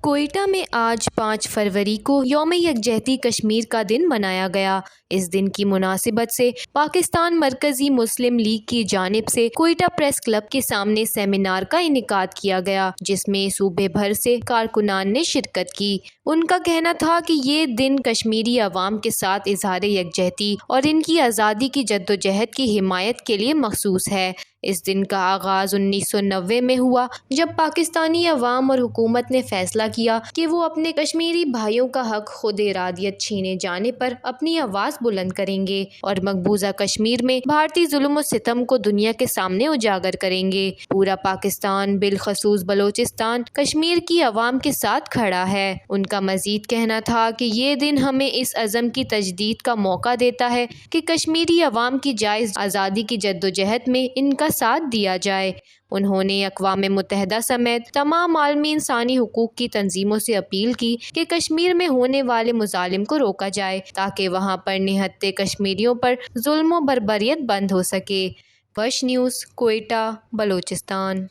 کوئٹہ میں آج 5 فروری کو یوم یکجہتی کشمیر کا دن منایا گیا۔ اس دن کی مناسبت سے پاکستان مرکزی مسلم لیگ کی جانب سے کوئٹہ پریس کلب کے سامنے سیمینار کا انعقاد کیا گیا، جس میں صوبے بھر سے کارکنان نے شرکت کی۔ ان کا کہنا تھا کہ یہ دن کشمیری عوام کے ساتھ اظہار یکجہتی اور ان کی آزادی کی جدوجہد کی حمایت کے لیے مخصوص ہے۔ اس دن کا آغاز 1990 میں ہوا، جب پاکستانی عوام اور حکومت نے فیصلہ کیا کہ وہ اپنے کشمیری بھائیوں کا حق خود ارادیت چھینے جانے پر اپنی آواز بلند کریں گے اور مقبوضہ کشمیر میں بھارتی ظلم و ستم کو دنیا کے سامنے اجاگر کریں گے۔ پورا پاکستان، بالخصوص بلوچستان، کشمیر کی عوام کے ساتھ کھڑا ہے۔ ان کا مزید کہنا تھا کہ یہ دن ہمیں اس عزم کی تجدید کا موقع دیتا ہے کہ کشمیری عوام کی جائز آزادی کی جدوجہد میں ان کا ساتھ دیا جائے۔ انہوں نے اقوام متحدہ سمیت تمام عالمی انسانی حقوق کی تنظیموں سے اپیل کی کہ کشمیر میں ہونے والے مظالم کو روکا جائے تاکہ وہاں پر نہتے کشمیریوں پر ظلم و بربریت بند ہو سکے۔ وش نیوز، کوئٹہ، بلوچستان۔